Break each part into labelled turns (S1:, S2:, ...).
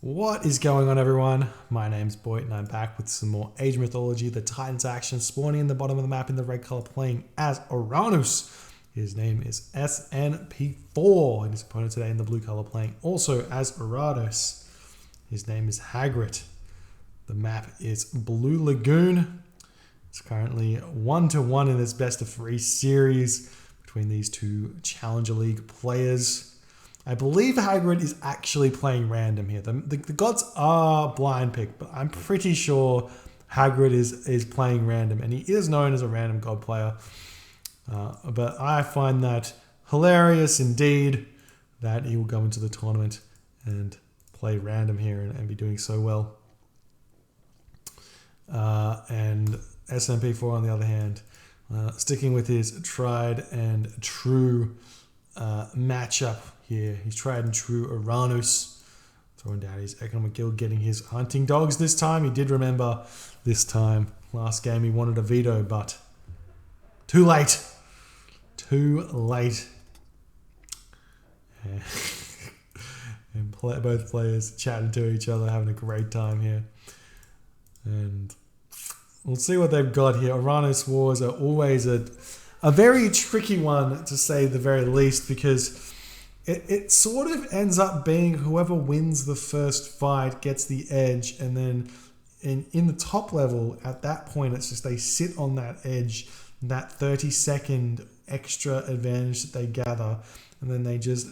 S1: What is going on, everyone? My name's Boyd and I'm back with some more Age Mythology. The Titans action spawning in the bottom of the map in the red color, playing as Oranos. His name is Snp4 and his opponent today in the blue color playing also as Oranos. His name is Hagrit. The map is Blue Lagoon. It's currently 1-1 in this best of 3 series between these two Challenger League players. I believe Hagrid is actually playing random here. The gods are blind pick, but I'm pretty sure Hagrid is playing random, and he is known as a random god player. But I find that hilarious indeed that he will go into the tournament and play random here and be doing so well. And Snp4 on the other hand, sticking with his tried and true matchup here. He's tried and true Oranos, throwing down his economic guild, getting his hunting dogs this time. He did remember this time. Last game he wanted a veto, but too late. Too late. And both players chatting to each other, having a great time here. And we'll see what they've got here. Oranos wars are always a very tricky one, to say the very least, because it sort of ends up being whoever wins the first fight gets the edge, and then in the top level, at that point, it's just they sit on that edge, that 30-second extra advantage that they gather, and then they just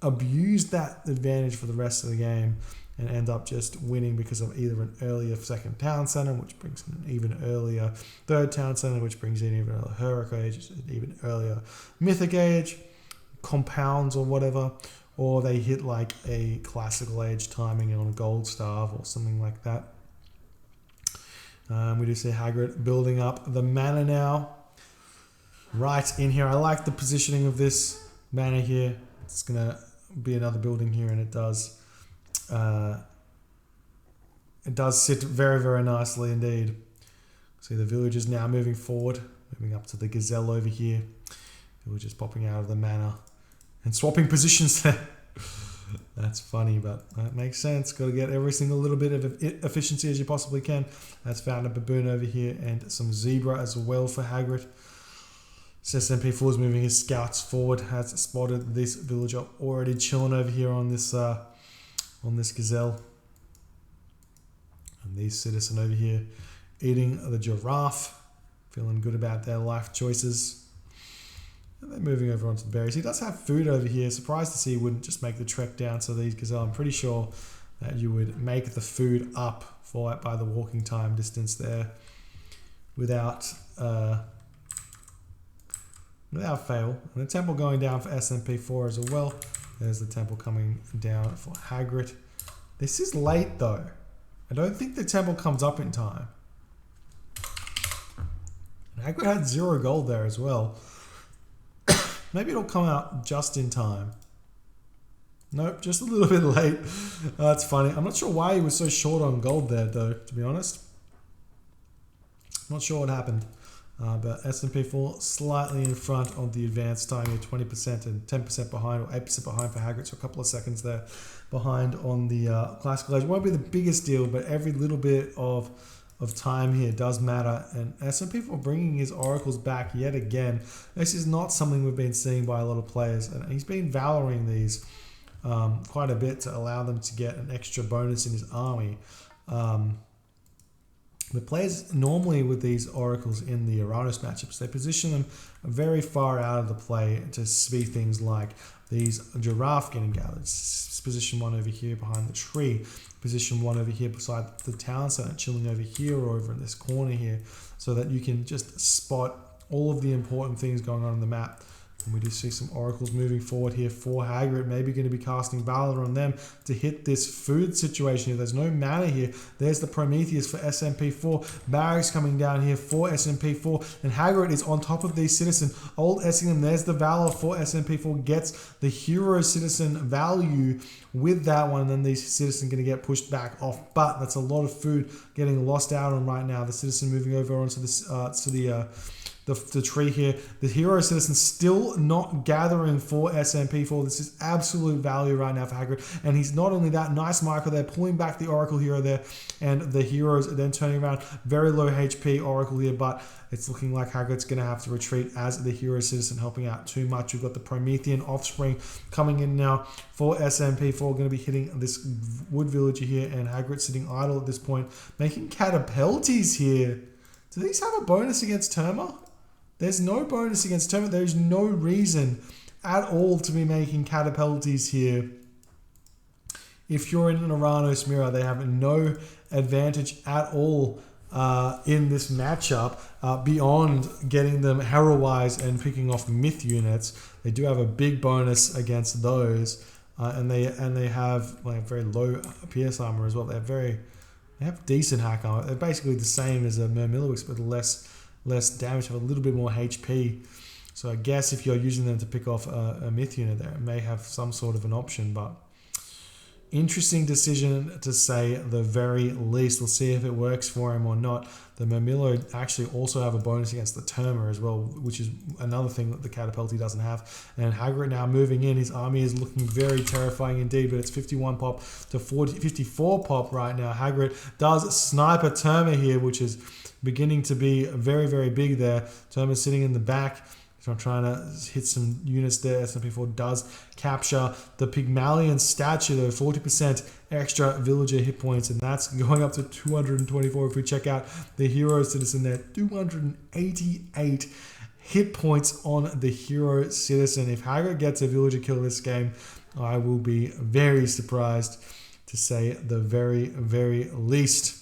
S1: abuse that advantage for the rest of the game and end up just winning because of either an earlier second town center, which brings in an even earlier third town center, which brings in even earlier heroic age, even earlier mythic age, compounds or whatever, or they hit like a classical age timing on a gold staff or something like that. We do see Hagrid building up the mana now right in here. I like the positioning of this mana here. It's gonna be another building here, and it does sit very, very nicely indeed. See the villagers now moving forward, moving up to the gazelle over here. Villagers popping out of the manor and swapping positions there. That's funny, but that makes sense. Got to get every single little bit of efficiency as you possibly can. That's found a baboon over here and some zebra as well for Hagrid. Snp4 is moving his scouts forward. Has spotted this villager already chilling over here on this gazelle. And these citizen over here eating the giraffe, feeling good about their life choices. And they're moving over onto the berries. He does have food over here. Surprised to see he wouldn't just make the trek down to these gazelle. I'm pretty sure that you would make the food up for it by the walking time distance there without fail. And the temple going down for Snp4 as well. There's the temple coming down for Hagrit. This is late though. I don't think the temple comes up in time. And Hagrid had 0 gold there as well. Maybe it'll come out just in time. Nope, just a little bit late. That's funny. I'm not sure why he was so short on gold there though, to be honest. Not sure what happened. But Snp4 slightly in front of the advanced time here, 20% and 10% behind, or 8% behind for Hagrid, so a couple of seconds there behind on the classical age. Won't be the biggest deal, but every little bit of time here does matter. And Snp4 bringing his oracles back yet again. This is not something we've been seeing by a lot of players, and he's been valoring these quite a bit to allow them to get an extra bonus in his army. The players normally with these oracles in the Oranos matchups, they position them very far out of the play to see things like these giraffe getting gathered. Position one over here behind the tree. Position one over here beside the town center, chilling over here or over in this corner here, so that you can just spot all of the important things going on in the map. And we do see some oracles moving forward here for Hagrid. Maybe going to be casting Valor on them to hit this food situation here. There's no mana here. There's the Prometheus for Snp4. Barracks coming down here for Snp4. And Hagrid is on top of these citizen. Old Essington, there's the Valor for Snp4. Gets the hero citizen value with that one. And then these citizen going to get pushed back off. But that's a lot of food getting lost out on right now. The citizen moving over onto this, to the the tree here. The hero citizen still not gathering for Snp4. This is absolute value right now for Hagrit. And he's not only that, nice micro there, pulling back the Oracle hero there. And the heroes are then turning around. Very low HP Oracle here, but it's looking like Hagrit's going to have to retreat as the hero citizen helping out too much. We've got the Promethean offspring coming in now for Snp4. Going to be hitting this wood villager here, and Hagrit sitting idle at this point, making catapulties here. Do these have a bonus against Terma? There's no bonus against Terma. There's no reason at all to be making catapulties here. If you're in an Oranos mirror, they have no advantage at all in this matchup beyond getting them hero-wise and picking off myth units. They do have a big bonus against those, and they have like very low PS armor as well. They have decent hack armor. They're basically the same as a Murmilowix, but less damage, have a little bit more HP. So I guess if you're using them to pick off a myth unit there, it may have some sort of an option, but interesting decision to say the very least. We'll see if it works for him or not. The Murmillo actually also have a bonus against the Terma as well, which is another thing that the Catapulti doesn't have. And Hagrit now moving in. His army is looking very terrifying indeed, but it's 51 pop to 54 pop right now. Hagrit does snipe a Terma here, which is beginning to be very, very big there. Terma sitting in the back. So I'm trying to hit some units there. Snp4 does capture the Pygmalion statue though, 40% extra villager hit points, and that's going up to 224 if we check out the hero citizen there. 288 hit points on the hero citizen. If Hagrit gets a villager kill this game, I will be very surprised, to say the very, very least.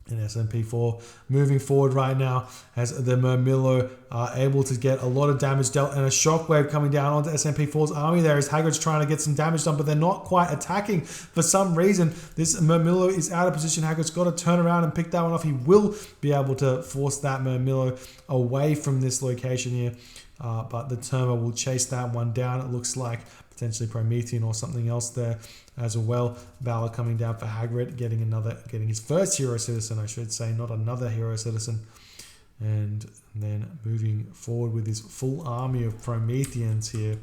S1: And Snp4 moving forward right now as the Murmillo are able to get a lot of damage dealt, and a shockwave coming down onto Snp4's army there as Hagrit's trying to get some damage done, but they're not quite attacking for some reason. This Murmillo is out of position. Hagrit's got to turn around and pick that one off. He will be able to force that Murmillo away from this location here, but the Terma will chase that one down. It looks like potentially Promethean or something else there as well. Valor coming down for Hagrit, getting his first hero citizen, I should say, not another hero citizen. And then moving forward with his full army of Prometheans here,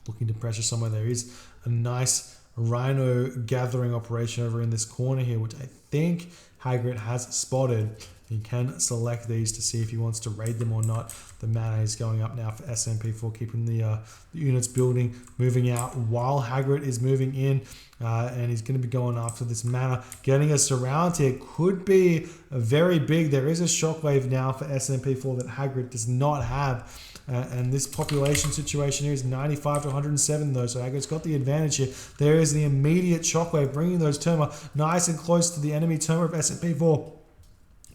S1: looking to pressure somewhere. There is a nice Rhino gathering operation over in this corner here, which I think Hagrit has spotted. He can select these to see if he wants to raid them or not. The mana is going up now for Snp4, keeping the units building, moving out while Hagrit is moving in, and he's going to be going after this mana. Getting a surround here could be very big. There is a shockwave now for Snp4 that Hagrit does not have. And this population situation here is 95 to 107 though, so Hagrit's got the advantage here. There is the immediate shockwave, bringing those Terma nice and close to the enemy Terma of Snp4.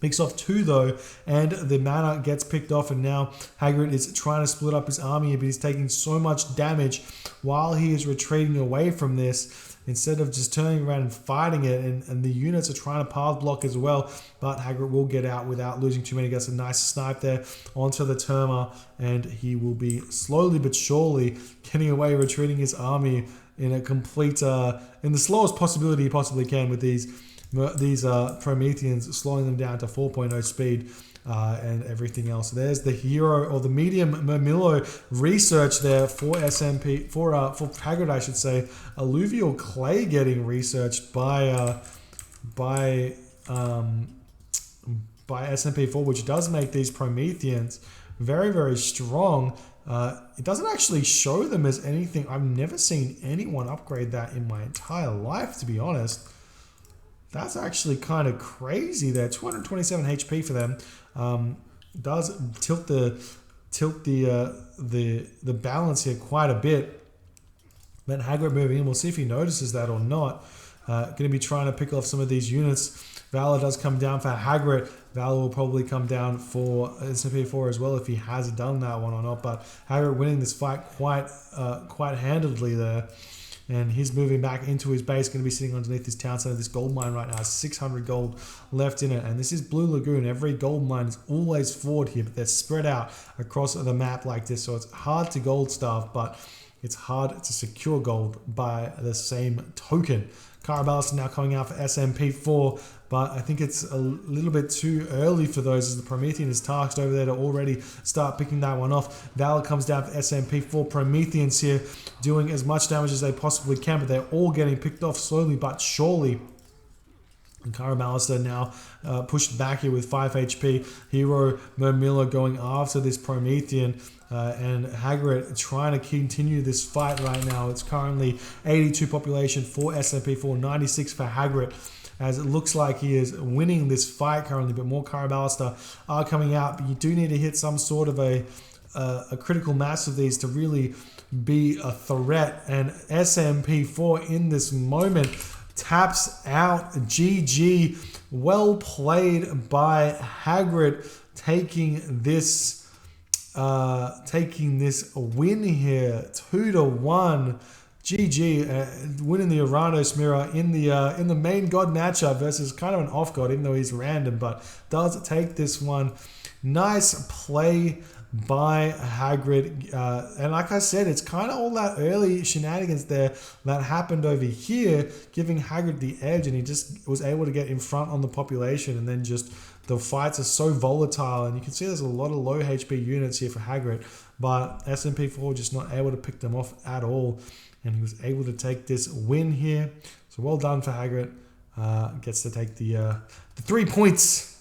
S1: Picks off 2 though, and the mana gets picked off, and now Hagrit is trying to split up his army here, but he's taking so much damage while he is retreating away from this, instead of just turning around and fighting it, and the units are trying to path block as well, but Hagrit will get out without losing too many. Gets a nice snipe there onto the Terma, and he will be slowly but surely getting away, retreating his army in a complete, in the slowest possibility he possibly can with these Prometheans, slowing them down to 4.0 speed and everything else. There's the hero, or the medium Murmillo research there for Hagrit, I should say. Alluvial clay getting researched by Snp4, which does make these Prometheans very, very strong. It doesn't actually show them as anything. I've never seen anyone upgrade that in my entire life, to be honest. That's actually kind of crazy there. 227 HP for them. Does tilt the balance here quite a bit. Then Hagrit moving in. We'll see if he notices that or not. Going to be trying to pick off some of these units. Valor does come down for Hagrit. Valor will probably come down for Snp4 as well if he has done that one or not. But Hagrit winning this fight quite handedly there. And he's moving back into his base, going to be sitting underneath this town center. This gold mine right now has 600 gold left in it. And this is Blue Lagoon. Every gold mine is always forward here, but they're spread out across the map like this. So it's hard to gold stuff, but it's hard to secure gold by the same token. Caraballis now coming out for Snp4, but I think it's a little bit too early for those, as the Promethean is tasked over there to already start picking that one off. Valor comes down for Snp4. Prometheans here doing as much damage as they possibly can, but they're all getting picked off slowly but surely. And Caraballis now pushed back here with 5 HP. Hero Mermilla going after this Promethean. And Hagrit trying to continue this fight right now. It's currently 82 population for Snp4, 96 for Hagrit, as it looks like he is winning this fight currently, but more Caraballister are coming out. But you do need to hit some sort of a critical mass of these to really be a threat. And Snp4 in this moment taps out. GG. Well played by Hagrit, taking this win here, 2-1. GG, winning the Oranos mirror in the main god matchup versus kind of an off god, even though he's random, but does take this one. Nice play by Hagrid, and like I said, it's kind of all that early shenanigans there that happened over here, giving Hagrid the edge, and he just was able to get in front on the population, and then just the fights are so volatile, and you can see there's a lot of low HP units here for Hagrid, but Snp4 just not able to pick them off at all, and he was able to take this win here. So well done for Hagrid. Gets to take the 3 points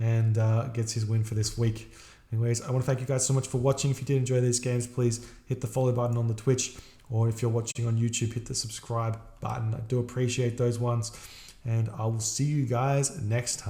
S1: and gets his win for this week. Anyways, I want to thank you guys so much for watching. If you did enjoy these games, please hit the follow button on the Twitch, or if you're watching on YouTube, hit the subscribe button. I do appreciate those ones, and I will see you guys next time.